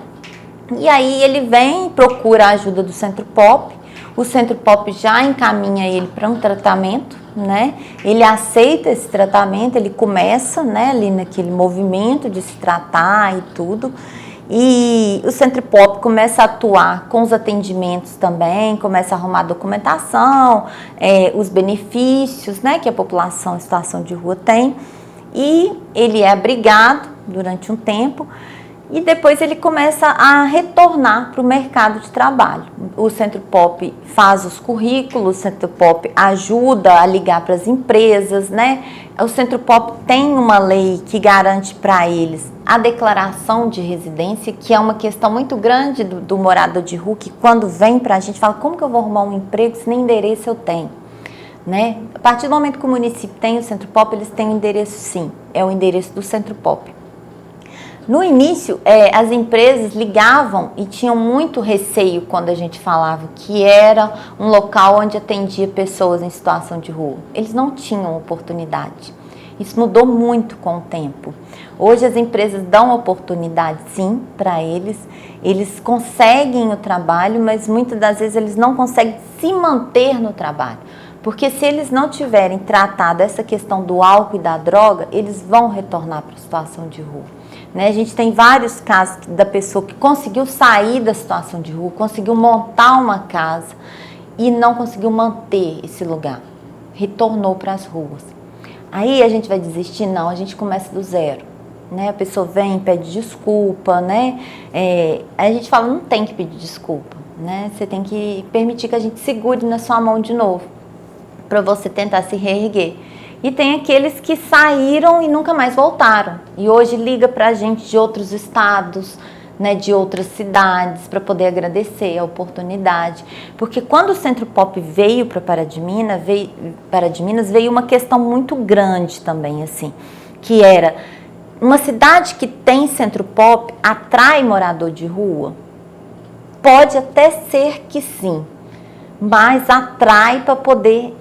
E aí ele vem, procura a ajuda do Centro Pop. o Centro Pop já encaminha ele para um tratamento, né? Ele aceita esse tratamento, ele começa, né, ali naquele movimento de se tratar e tudo. E o Centro Pop começa a atuar com os atendimentos também, começa a arrumar documentação, os benefícios, né, que a população em situação de rua tem. E ele é abrigado durante um tempo e depois ele começa a retornar para o mercado de trabalho. O Centro Pop faz os currículos, o Centro Pop ajuda a ligar para as empresas, né? O Centro Pop tem uma lei que garante para eles a declaração de residência, que é uma questão muito grande do morador de rua, que quando vem para a gente fala, como que eu vou arrumar um emprego se nem endereço eu tenho? Né? A partir do momento que o município tem o Centro Pop, eles têm um endereço sim, é o endereço do Centro Pop. No início, as empresas ligavam e tinham muito receio quando a gente falava que era um local onde atendia pessoas em situação de rua. Eles não tinham oportunidade. Isso mudou muito com o tempo. Hoje as empresas dão oportunidade sim para eles conseguem o trabalho, mas muitas das vezes eles não conseguem se manter no trabalho. Porque se eles não tiverem tratado essa questão do álcool e da droga, eles vão retornar para a situação de rua. Né? A gente tem vários casos da pessoa que conseguiu sair da situação de rua, conseguiu montar uma casa e não conseguiu manter esse lugar. Retornou para as ruas. Aí a gente vai desistir? Não, a gente começa do zero. Né? A pessoa vem, pede desculpa, né? A gente fala, não tem que pedir desculpa. Né? Você tem que permitir que a gente segure na sua mão de novo, para você tentar se reerguer. E tem aqueles que saíram e nunca mais voltaram. E hoje liga para a gente de outros estados, né, de outras cidades, para poder agradecer a oportunidade. Porque quando o Centro Pop veio para Pará de Minas, veio uma questão muito grande também, assim, que era uma cidade que tem Centro Pop atrai morador de rua? Pode até ser que sim, mas atrai para poder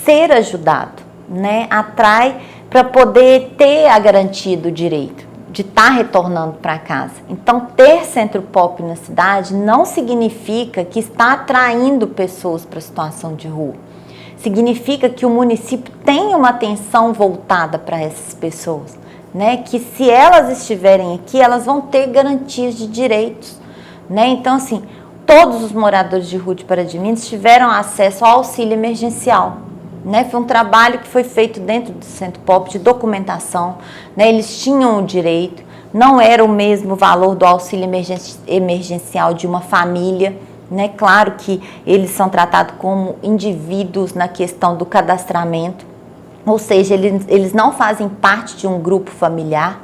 ser ajudado. Né, atrai para poder ter a garantia do direito de estar retornando para casa. Então, ter Centro Pop na cidade não significa que está atraindo pessoas para a situação de rua. Significa que o município tem uma atenção voltada para essas pessoas, né, que se elas estiverem aqui, elas vão ter garantias de direitos. Né? Então, assim, todos os moradores de rua de Pará de Minas tiveram acesso ao auxílio emergencial. Né, foi um trabalho que foi feito dentro do Centro Pop de documentação, né, eles tinham o direito, não era o mesmo valor do auxílio emergencial de uma família, né, claro que eles são tratados como indivíduos na questão do cadastramento, ou seja, eles não fazem parte de um grupo familiar,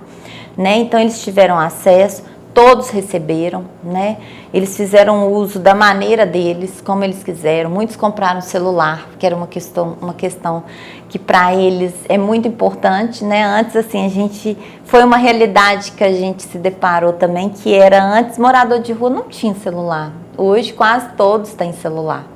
né, então eles tiveram acesso, todos receberam, né? Eles fizeram uso da maneira deles, como eles quiseram. Muitos compraram celular, que era uma questão que para eles é muito importante, né? Antes, assim, foi uma realidade que a gente se deparou também, que era antes morador de rua não tinha celular. Hoje quase todos têm celular,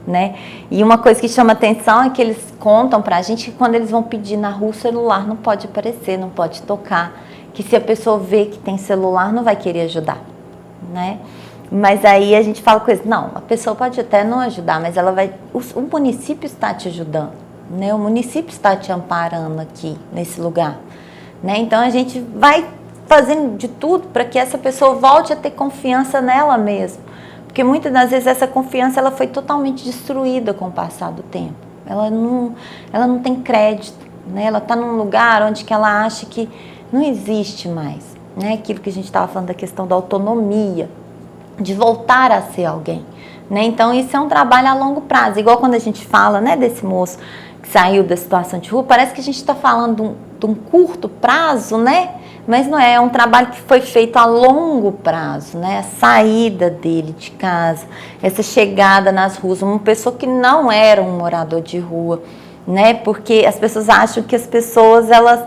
né? E uma coisa que chama atenção é que eles contam pra gente que quando eles vão pedir na rua, o celular não pode aparecer, não pode tocar. Que se a pessoa vê que tem celular, não vai querer ajudar, né? Mas aí a gente fala com eles, não, a pessoa pode até não ajudar, mas ela vai, o município está te ajudando, né? O município está te amparando aqui, nesse lugar, né? Então a gente vai fazendo de tudo para que essa pessoa volte a ter confiança nela mesma, porque muitas das vezes essa confiança ela foi totalmente destruída com o passar do tempo, ela não tem crédito, né? Ela está num lugar onde que ela acha que não existe mais, né? Aquilo que a gente estava falando da questão da autonomia, de voltar a ser alguém, né? Então isso é um trabalho a longo prazo, igual quando a gente fala, né, desse moço que saiu da situação de rua, parece que a gente está falando de um curto prazo, né? Mas não é, é um trabalho que foi feito a longo prazo, né? A saída dele de casa, essa chegada nas ruas, uma pessoa que não era um morador de rua, né? Porque as pessoas acham que as pessoas, elas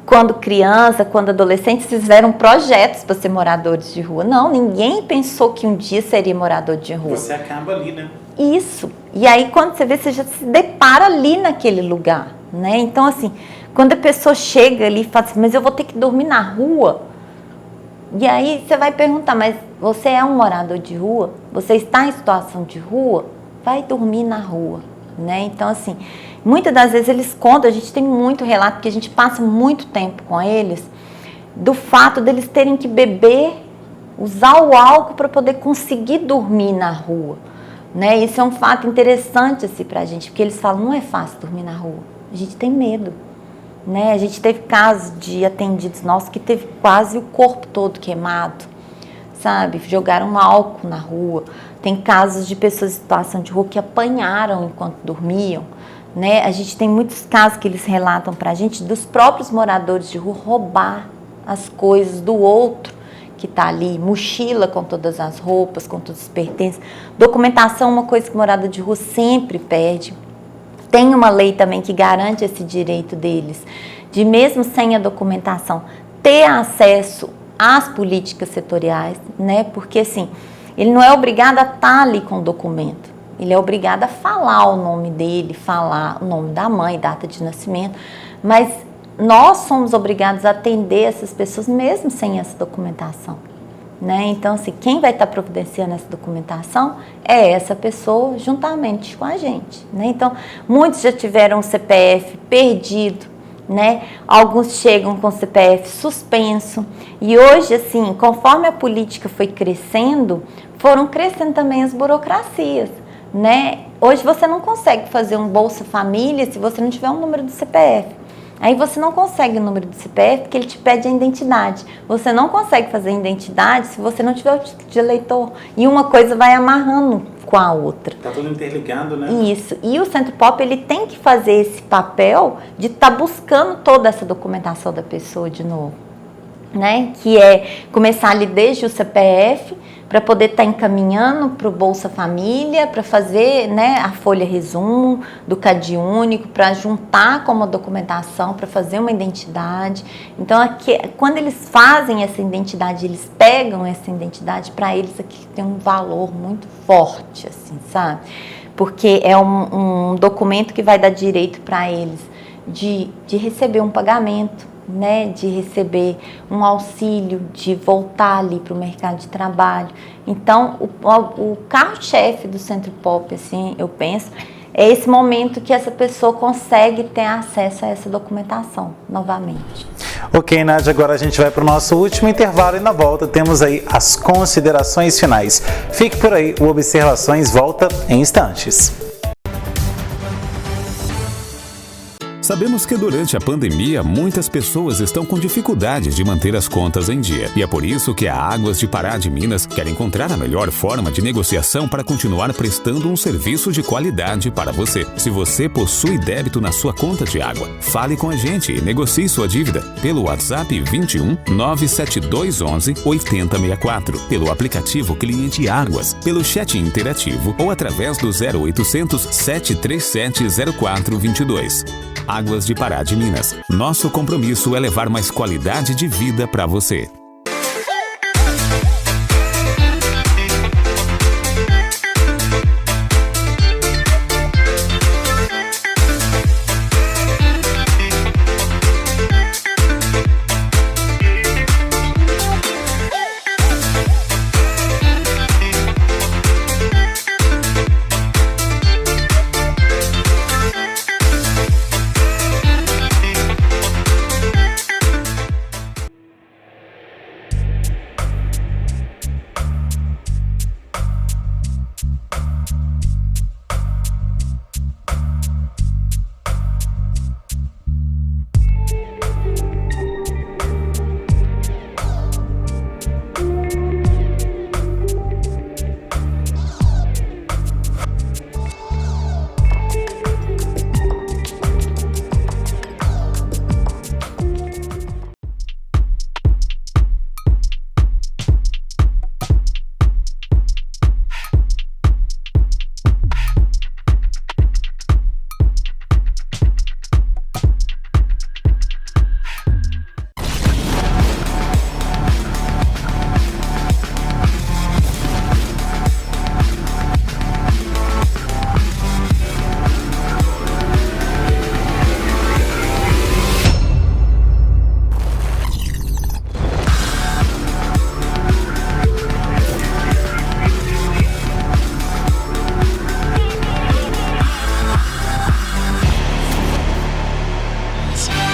quando criança, quando adolescentes, fizeram projetos para ser moradores de rua. Não, ninguém pensou que um dia seria morador de rua. Você acaba ali, né? Isso. E aí, quando você vê, você já se depara ali naquele lugar, né? Então, assim, quando a pessoa chega ali e fala assim, mas eu vou ter que dormir na rua. E aí, você vai perguntar, mas você é um morador de rua? Você está em situação de rua? vai dormir na rua, né? Então, assim, muitas das vezes eles contam, a gente tem muito relato, porque a gente passa muito tempo com eles, do fato deles terem que beber, usar o álcool para poder conseguir dormir na rua, né? Isso é um fato interessante assim, para a gente, porque eles falam, não é fácil dormir na rua, a gente tem medo, né? A gente teve casos de atendidos nossos que teve quase o corpo todo queimado, sabe? Jogaram álcool na rua. Tem casos de pessoas em situação de rua que apanharam enquanto dormiam, né? A gente tem muitos casos que eles relatam pra gente dos próprios moradores de rua roubar as coisas do outro que tá ali, mochila com todas as roupas, com todos os pertences. Documentação é uma coisa que morador de rua sempre perde. Tem uma lei também que garante esse direito deles, de mesmo sem a documentação, ter acesso às políticas setoriais, né? Porque assim, ele não é obrigado a estar ali com o documento, ele é obrigado a falar o nome dele, falar o nome da mãe, data de nascimento, mas nós somos obrigados a atender essas pessoas mesmo sem essa documentação, né? Então, assim, quem vai estar providenciando essa documentação é essa pessoa juntamente com a gente, né? Então, muitos já tiveram o CPF perdido, né? Alguns chegam com o CPF suspenso e hoje, assim, conforme a política foi crescendo, foram crescendo também as burocracias, né? Hoje você não consegue fazer um Bolsa Família se você não tiver um número do CPF. Aí você não consegue o número do CPF porque ele te pede a identidade. Você não consegue fazer a identidade se você não tiver o título de eleitor. E uma coisa vai amarrando com a outra. Tá tudo interligado, né? Isso. E o Centro Pop, ele tem que fazer esse papel de estar buscando toda essa documentação da pessoa de novo, né? Que é começar ali desde o CPF, para poder estar encaminhando para o Bolsa Família, para fazer, né, a folha resumo do CadÚnico, para juntar como documentação, para fazer uma identidade. Então, aqui, quando eles fazem essa identidade, eles pegam essa identidade, para eles aqui tem um valor muito forte, assim, sabe? Porque é um documento que vai dar direito para eles de receber um pagamento, né, de receber um auxílio, de voltar ali para o mercado de trabalho. Então, o carro-chefe do Centro Pop, assim, eu penso, é esse momento que essa pessoa consegue ter acesso a essa documentação novamente. Ok, Nádia, agora a gente vai para o nosso último intervalo e na volta temos aí as considerações finais. Fique por aí, o Observações volta em instantes. Sabemos que durante a pandemia, muitas pessoas estão com dificuldades de manter as contas em dia. E é por isso que a Águas de Pará de Minas quer encontrar a melhor forma de negociação para continuar prestando um serviço de qualidade para você. Se você possui débito na sua conta de água, fale com a gente e negocie sua dívida pelo WhatsApp 21 97211 8064, pelo aplicativo Cliente Águas, pelo chat interativo ou através do 0800 737 0422. Águas de Pará de Minas. Nosso compromisso é levar mais qualidade de vida para você.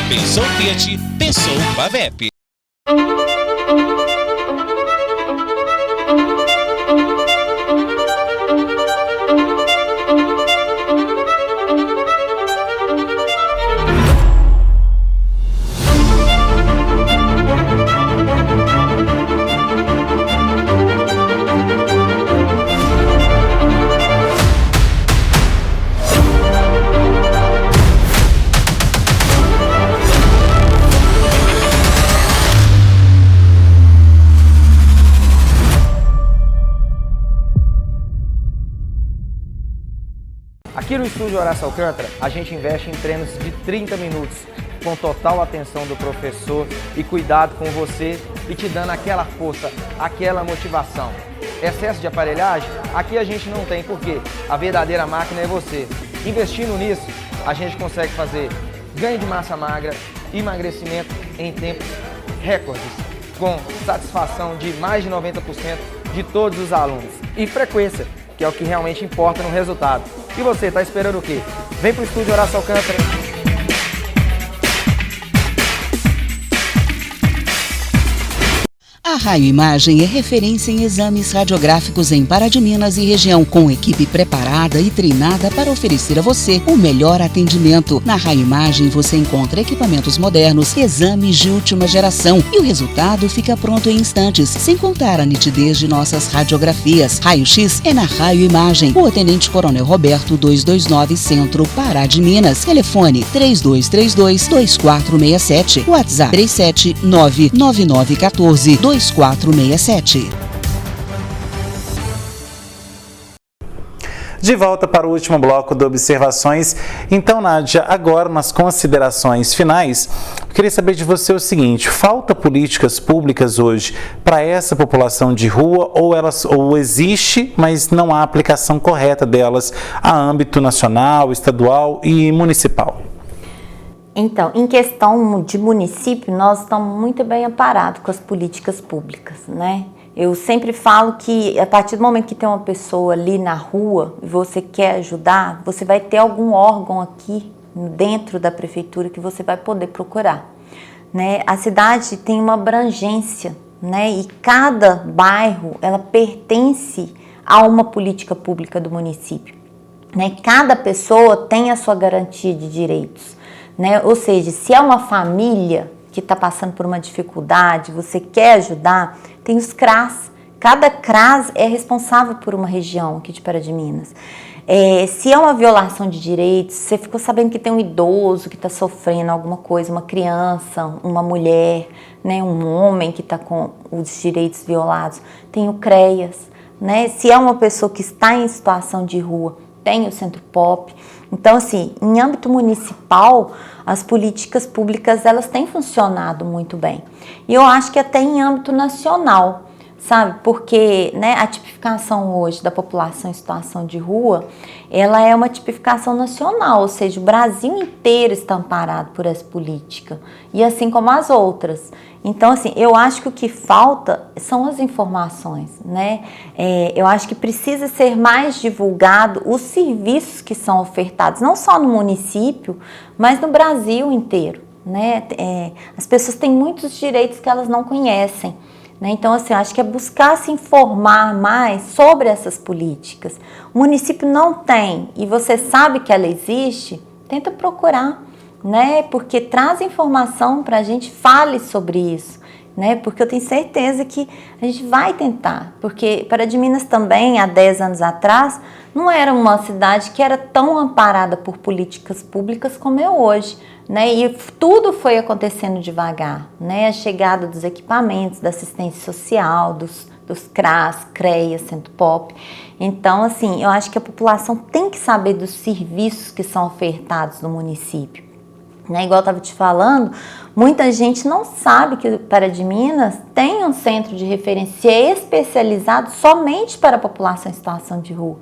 Pensou Fiat, pensou Pavep. Aqui no estúdio Horácio Alcântara, a gente investe em treinos de 30 minutos, com total atenção do professor e cuidado com você e te dando aquela força, aquela motivação. Excesso de aparelhagem, aqui a gente não tem, porque a verdadeira máquina é você. Investindo nisso, a gente consegue fazer ganho de massa magra, emagrecimento em tempos recordes, com satisfação de mais de 90% de todos os alunos. E frequência, que é o que realmente importa no resultado. E você, está esperando o quê? Vem pro estúdio Horácio Alcântara. A Raio Imagem é referência em exames radiográficos em Pará de Minas e região, com equipe preparada e treinada para oferecer a você o melhor atendimento. Na Raio Imagem você encontra equipamentos modernos, exames de última geração e o resultado fica pronto em instantes, sem contar a nitidez de nossas radiografias. Raio-X é na Raio Imagem, o Tenente Coronel Roberto 229 Centro, Pará de Minas. Telefone 3232-2467, WhatsApp 3799914-2467. De volta para o último bloco de observações. Então, Nádia, agora nas considerações finais, eu queria saber de você o seguinte: falta políticas públicas hoje para essa população de rua, ou existe, mas não há aplicação correta delas a âmbito nacional, estadual e municipal? Então, em questão de município, nós estamos muito bem amparados com as políticas públicas, né? Eu sempre falo que a partir do momento que tem uma pessoa ali na rua e você quer ajudar, você vai ter algum órgão aqui dentro da prefeitura que você vai poder procurar, né? A cidade tem uma abrangência, né? E cada bairro, ela pertence a uma política pública do município, né? Cada pessoa tem a sua garantia de direitos, né? Ou seja, se é uma família que está passando por uma dificuldade, você quer ajudar, tem os CRAS. Cada CRAS é responsável por uma região aqui de Pará de Minas. Se é uma violação de direitos, você ficou sabendo que tem um idoso que está sofrendo alguma coisa, uma criança, uma mulher, né, um homem que está com os direitos violados, tem o CREAS, né? Se é uma pessoa que está em situação de rua, tem o Centro Pop. Então, assim, em âmbito municipal, as políticas públicas, elas têm funcionado muito bem. E eu acho que até em âmbito nacional, sabe? Porque, né, a tipificação hoje da população em situação de rua, ela é uma tipificação nacional, ou seja, o Brasil inteiro está amparado por essa política, e assim como as outras. Então, assim, eu acho que o que falta são as informações, né? Eu acho que precisa ser mais divulgado os serviços que são ofertados, não só no município, mas no Brasil inteiro, né? As pessoas têm muitos direitos que elas não conhecem, né? Então, assim, eu acho que é buscar se informar mais sobre essas políticas. O município não tem e você sabe que ela existe, tenta procurar, né? Porque traz informação para a gente, fale sobre isso, né? Porque eu tenho certeza que a gente vai tentar, porque Pará de Minas também, há 10 anos atrás, não era uma cidade que era tão amparada por políticas públicas como é hoje, né? E tudo foi acontecendo devagar, né? A chegada dos equipamentos, da assistência social, dos CRAS, CREAS, Centro Pop. Então, assim, eu acho que a população tem que saber dos serviços que são ofertados no município. Né, igual eu estava te falando, muita gente não sabe que Pará de Minas tem um centro de referência especializado somente para a população em situação de rua,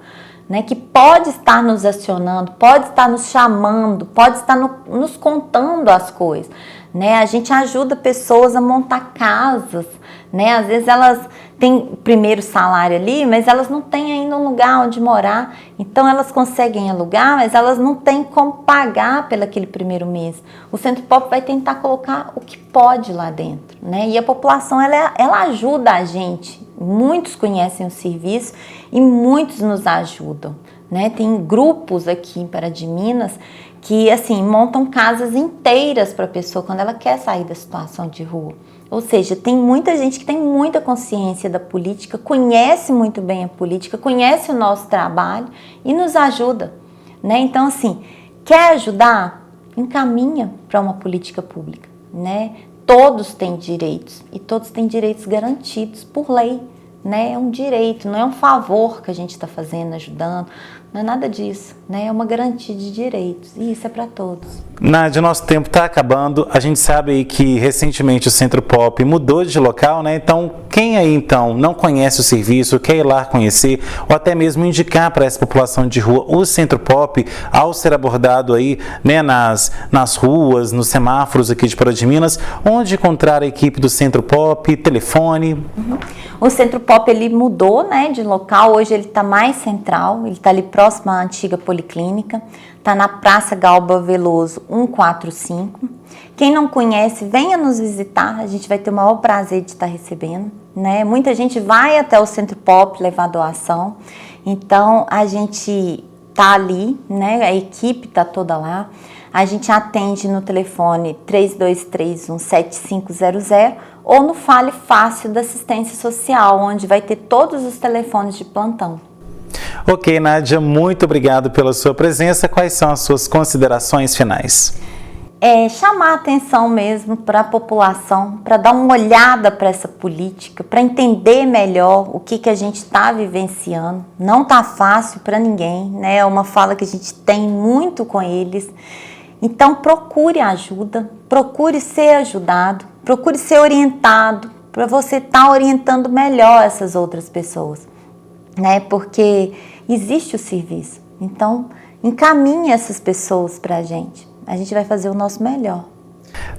né, que pode estar nos acionando, pode estar nos chamando, pode estar nos contando as coisas. Né? A gente ajuda pessoas a montar casas, né? Às vezes elas tem o primeiro salário ali, mas elas não têm ainda um lugar onde morar. Então elas conseguem alugar, mas elas não têm como pagar pelo aquele primeiro mês. O Centro Pop vai tentar colocar o que pode lá dentro, né? E a população, ela ajuda a gente. Muitos conhecem o serviço e muitos nos ajudam, né? Tem grupos aqui em Pará de Minas que, assim, montam casas inteiras para a pessoa quando ela quer sair da situação de rua. Ou seja, tem muita gente que tem muita consciência da política, conhece muito bem a política, conhece o nosso trabalho e nos ajuda, né? Então, assim, quer ajudar? Encaminha para uma política pública, né? Todos têm direitos e todos têm direitos garantidos por lei, né? É um direito, não é um favor que a gente está fazendo, ajudando, não é nada disso, né? É uma garantia de direitos e isso é para todos. Nádia, nosso tempo está acabando. A gente sabe aí que recentemente o Centro Pop mudou de local, né? Então, quem aí então não conhece o serviço, quer ir lá conhecer ou até mesmo indicar para essa população de rua o Centro Pop, ao ser abordado aí, né, nas ruas, nos semáforos aqui de Pará de Minas, onde encontrar a equipe do Centro Pop, telefone? O Centro Pop, ele mudou, né, de local. Hoje ele está mais central, ele está ali próximo à antiga Policlínica, está na Praça Galba Veloso 145. Quem não conhece, venha nos visitar, a gente vai ter o maior prazer de estar recebendo, né? Muita gente vai até o Centro Pop levar doação, então a gente tá ali, né? A equipe tá toda lá. A gente atende no telefone 3231-7500 ou no Fale Fácil da Assistência Social, onde vai ter todos os telefones de plantão. Ok, Nádia, muito obrigado pela sua presença. Quais são as suas considerações finais? Chamar a atenção mesmo para a população, para dar uma olhada para essa política, para entender melhor o que a gente está vivenciando. Não está fácil para ninguém, né? É uma fala que a gente tem muito com eles. Então procure ajuda, procure ser ajudado, procure ser orientado, para você estar orientando melhor essas outras pessoas, né? Porque existe o serviço, então encaminhe essas pessoas para a gente vai fazer o nosso melhor.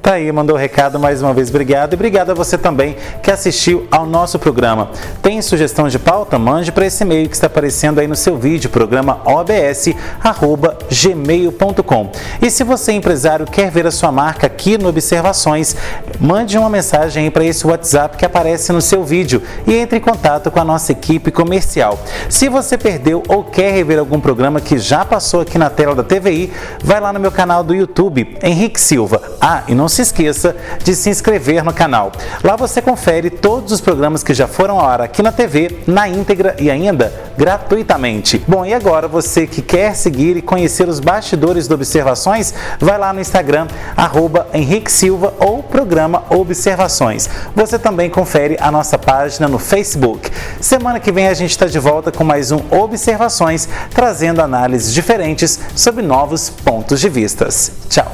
Tá aí, mandou o recado mais uma vez, obrigado. E obrigado a você também que assistiu ao nosso programa. Tem sugestão de pauta? Mande para esse e-mail que está aparecendo aí no seu vídeo, programa obs@gmail.com. E se você, empresário, quer ver a sua marca aqui no Observações, mande uma mensagem aí para esse WhatsApp que aparece no seu vídeo e entre em contato com a nossa equipe comercial. Se você perdeu ou quer rever algum programa que já passou aqui na tela da TVI, vai lá no meu canal do YouTube, Henrique Silva. E não se esqueça de se inscrever no canal. Lá você confere todos os programas que já foram ao ar aqui na TV, na íntegra e ainda gratuitamente. Bom, e agora você que quer seguir e conhecer os bastidores do Observações, vai lá no Instagram, @Henrique Silva ou Programa Observações. Você também confere a nossa página no Facebook. Semana que vem a gente está de volta com mais um Observações, trazendo análises diferentes sobre novos pontos de vistas. Tchau!